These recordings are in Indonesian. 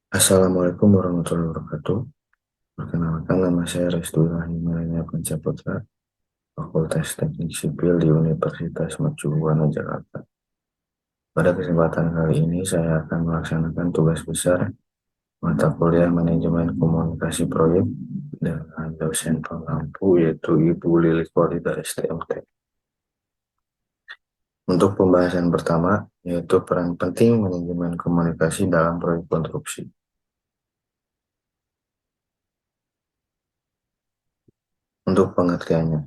Assalamualaikum warahmatullahi wabarakatuh. Perkenalkan, nama saya Restu Rahimahnya Pancaputra, Fakultas Teknik Sipil di Universitas Mercubuana, Jakarta. Pada kesempatan kali ini saya akan melaksanakan tugas besar mata kuliah Manajemen Komunikasi Proyek dengan dosen pengampu yaitu Ibu Lilik Korita STMT. Untuk pembahasan pertama, yaitu peran penting manajemen komunikasi dalam proyek konstruksi. Untuk pengertiannya,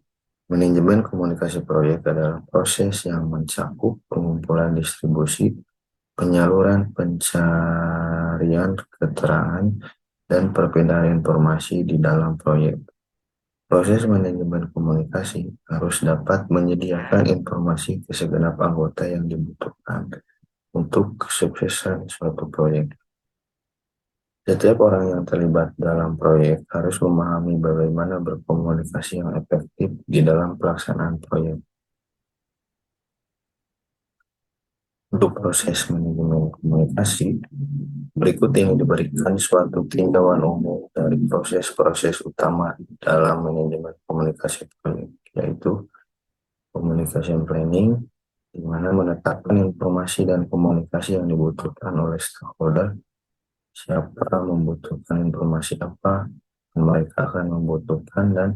manajemen komunikasi proyek adalah proses yang mencakup pengumpulan distribusi, penyaluran, pencarian keterangan, dan perpindahan informasi di dalam proyek. Proses manajemen komunikasi harus dapat menyediakan informasi ke segenap anggota yang dibutuhkan untuk kesuksesan suatu proyek. Setiap orang yang terlibat dalam proyek harus memahami bagaimana berkomunikasi yang efektif di dalam pelaksanaan proyek. Untuk proses manajemen komunikasi, berikut ini diberikan suatu tinjauan umum dari proses-proses utama dalam manajemen komunikasi proyek, yaitu communication planning, di mana menetapkan informasi dan komunikasi yang dibutuhkan oleh stakeholder, siapa membutuhkan informasi apa, mereka akan membutuhkan, dan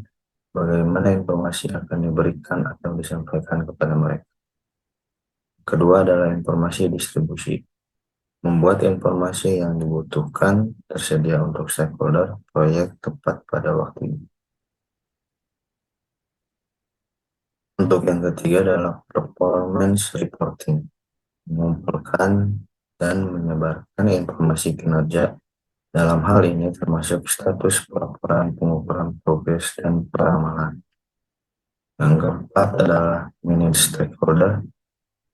bagaimana informasi akan diberikan atau disampaikan kepada mereka. Kedua adalah informasi distribusi. Membuat informasi yang dibutuhkan tersedia untuk stakeholder proyek tepat pada waktunya. Untuk yang ketiga adalah performance reporting. Mengumpulkan dan menyebarkan informasi kinerja. Dalam hal ini termasuk status pelaporan, pengukuran progres, dan peramalan. Yang keempat adalah manage stakeholder,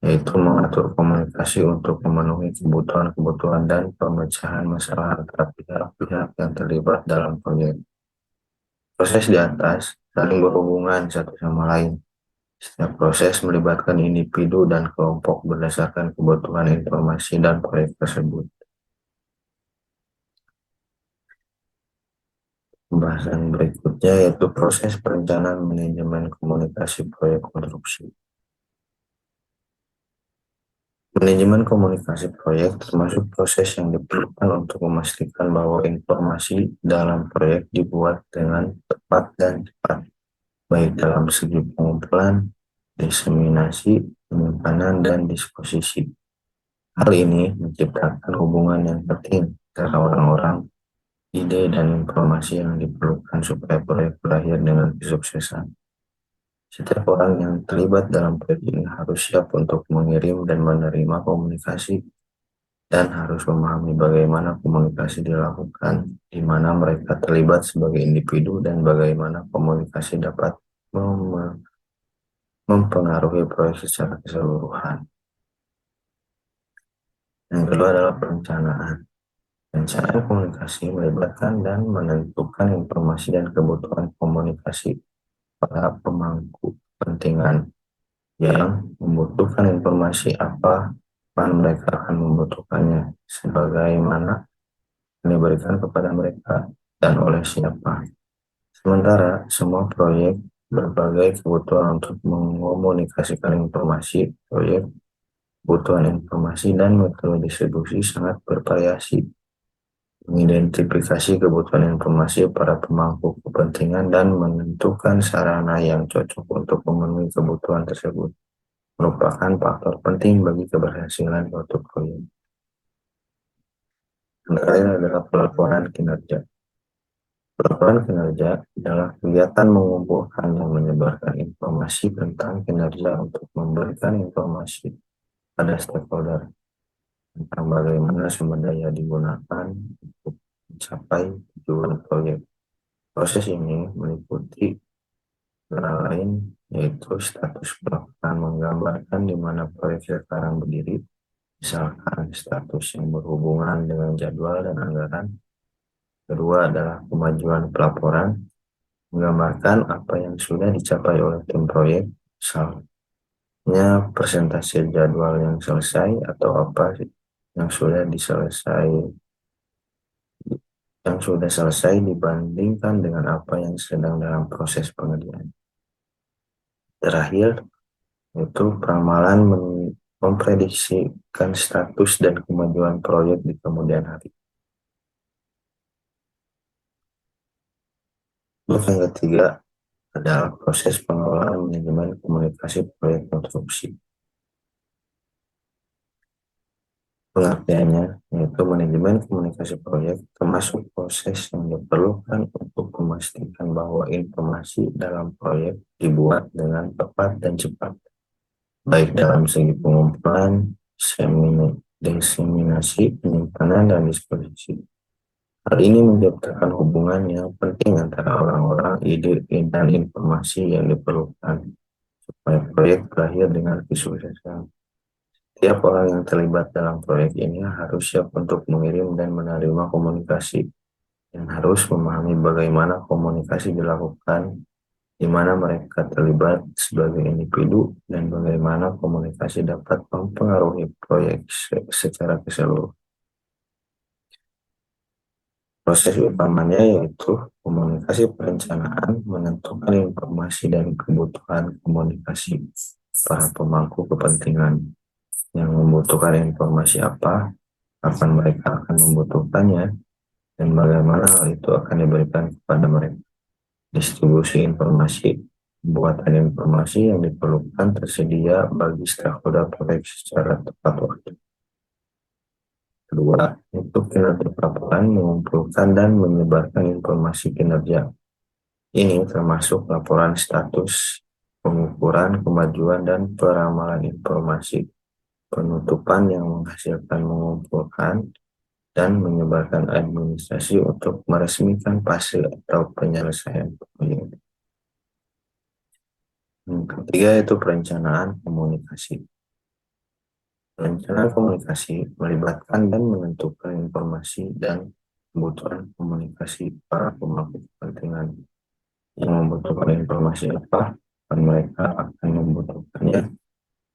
yaitu mengatur komunikasi untuk memenuhi kebutuhan-kebutuhan dan pemecahan masalah antara pihak-pihak yang terlibat dalam proyek. Proses di atas saling berhubungan satu sama lain. Setiap proses melibatkan individu dan kelompok berdasarkan kebutuhan informasi dan proyek tersebut. Pembahasan berikutnya yaitu proses perencanaan manajemen komunikasi proyek konstruksi. Manajemen komunikasi proyek termasuk proses yang diperlukan untuk memastikan bahwa informasi dalam proyek dibuat dengan tepat dan cepat, baik dalam segi pengumpulan, diseminasi, penyimpanan, dan disposisi. Hal ini menciptakan hubungan yang penting antara orang-orang, ide, dan informasi yang diperlukan supaya proyek berakhir dengan kesuksesan. Setiap orang yang terlibat dalam proyek ini harus siap untuk mengirim dan menerima komunikasi dan harus memahami bagaimana komunikasi dilakukan, di mana mereka terlibat sebagai individu dan bagaimana komunikasi dapat mempengaruhi proyek secara keseluruhan. Yang kedua adalah perencanaan. Perencanaan komunikasi melibatkan dan menentukan informasi dan kebutuhan komunikasi para pemangku kepentingan yang membutuhkan informasi apa, kapan mereka akan membutuhkannya, sebagaimana diberikan kepada mereka, dan oleh siapa. Sementara semua proyek berbagai kebutuhan untuk mengomunikasikan informasi proyek, kebutuhan informasi, dan metode distribusi sangat bervariasi. Mengidentifikasi kebutuhan informasi para pemangku kepentingan dan menentukan sarana yang cocok untuk memenuhi kebutuhan tersebut merupakan faktor penting bagi keberhasilan suatu proyek. Yang terakhir adalah pelaporan kinerja. Pelaporan kinerja adalah kegiatan mengumpulkan dan menyebarkan informasi tentang kinerja untuk memberikan informasi pada stakeholder tentang bagaimana sumber daya digunakan untuk mencapai tujuan proyek. Proses ini meliputi antara lain yaitu status pelaporan menggambarkan di mana proyek sekarang berdiri, misalkan status yang berhubungan dengan jadwal dan anggaran. Kedua adalah kemajuan pelaporan, menggambarkan apa yang sudah dicapai oleh tim proyek, misalnya persentase jadwal yang selesai atau apa yang sudah diselesai yang sudah selesai dibandingkan dengan apa yang sedang dalam proses pengerjaan. Terakhir, itu ramalan memprediksikan status dan kemajuan proyek di kemudian hari. Terus yang ketiga adalah proses pengelolaan manajemen komunikasi proyek konstruksi. Pengertiannya yaitu manajemen komunikasi proyek termasuk proses yang diperlukan untuk memastikan bahwa informasi dalam proyek dibuat dengan tepat dan cepat, baik dalam segi pengumpulan, diseminasi, penyimpanan, dan disposisi. Hal ini menciptakan hubungan yang penting antara orang-orang, ide, dan informasi yang diperlukan supaya proyek berakhir dengan kesuksesan. Setiap orang yang terlibat dalam proyek ini harus siap untuk mengirim dan menerima komunikasi dan harus memahami bagaimana komunikasi dilakukan, di mana mereka terlibat sebagai individu, dan bagaimana komunikasi dapat mempengaruhi proyek secara keseluruhan. Proses utamanya yaitu komunikasi perencanaan, menentukan informasi dan kebutuhan komunikasi para pemangku kepentingan yang membutuhkan informasi apa, kapan mereka akan membutuhkannya, dan bagaimana hal itu akan diberikan kepada mereka. Distribusi informasi, pembuatan informasi yang diperlukan tersedia bagi stakeholder proyek secara tepat waktu. Kedua, itu kinerja laporan mengumpulkan dan menyebarkan informasi kinerja. Ini termasuk laporan status, pengukuran kemajuan, dan peramalan informasi. Penutupan yang menghasilkan mengumpulkan dan menyebarkan administrasi untuk meresmikan fase atau penyelesaian proyek. Yang ketiga itu perencanaan komunikasi. Perencanaan komunikasi melibatkan dan menentukan informasi dan kebutuhan komunikasi para pemangku kepentingan yang membutuhkan informasi apa, dan mereka akan membutuhkannya,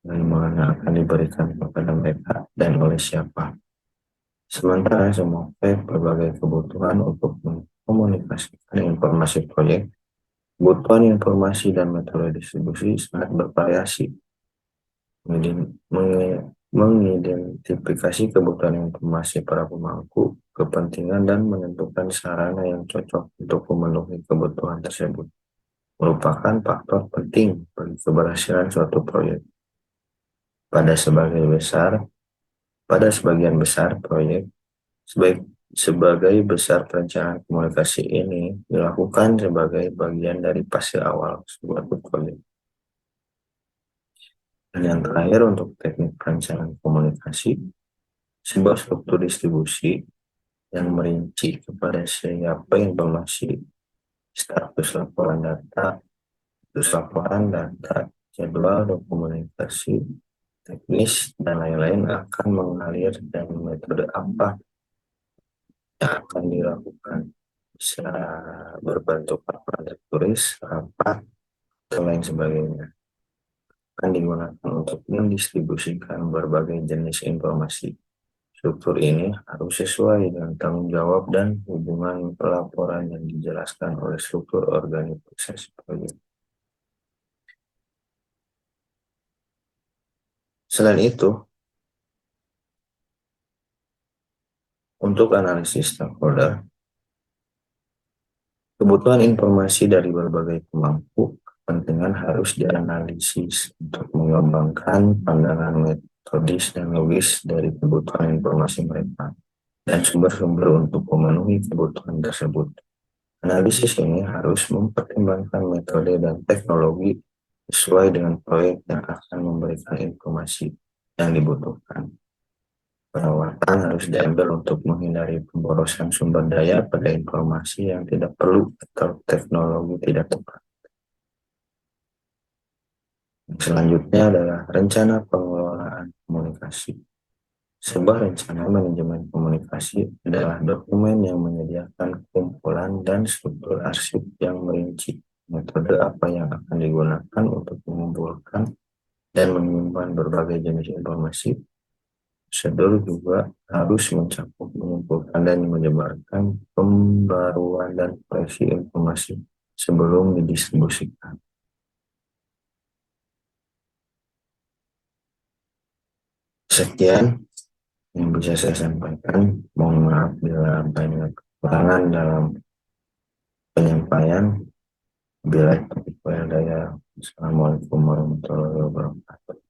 dan mana akan diberikan kepada mereka dan oleh siapa. Sementara semua berbagai kebutuhan untuk mengkomunikasikan informasi proyek, kebutuhan informasi dan metode distribusi sangat bervariasi. Mengidentifikasi kebutuhan informasi para pemangku kepentingan dan menentukan sarana yang cocok untuk memenuhi kebutuhan tersebut merupakan faktor penting bagi keberhasilan suatu proyek. Pada sebagian besar proyek, sebagai besar perencanaan komunikasi ini dilakukan sebagai bagian dari fase awal suatu proyek. Dan yang terakhir untuk teknik perencanaan komunikasi, sebuah struktur distribusi yang merinci kepada siapa informasi, status laporan data, jadwal dokumentasi, teknis, dan lain-lain akan mengalir dan metode apa yang akan dilakukan. Bisa berbentuk laporan tertulis, rapat, dan lain sebagainya. Akan digunakan untuk mendistribusikan berbagai jenis informasi. Struktur ini harus sesuai dengan tanggung jawab dan hubungan pelaporan yang dijelaskan oleh struktur organisasi proyek. Selain itu, untuk analisis stakeholder, kebutuhan informasi dari berbagai pemangku kepentingan harus dianalisis untuk mengembangkan pandangan metodis dan logis dari kebutuhan informasi mereka dan sumber-sumber untuk memenuhi kebutuhan tersebut. Analisis ini harus mempertimbangkan metode dan teknologi sesuai dengan proyek yang akan memberikan informasi yang dibutuhkan. Perawatan harus diambil untuk menghindari pemborosan sumber daya pada informasi yang tidak perlu atau teknologi tidak tepat. Selanjutnya adalah rencana pengelolaan komunikasi. Sebuah rencana manajemen komunikasi adalah dokumen yang menyediakan kumpulan dan struktur arsip yang merinci metode apa yang akan digunakan untuk mengumpulkan dan menyimpan berbagai jenis informasi, Prosedur juga harus mencakup mengumpulkan dan menyebarkan pembaruan dan koreksi informasi sebelum didistribusikan. Sekian yang bisa saya sampaikan. Mohon maaf bila banyak kekurangan dalam penyampaian. Bila taufiq wal hidayah. Assalamualaikum warahmatullahi wabarakatuh.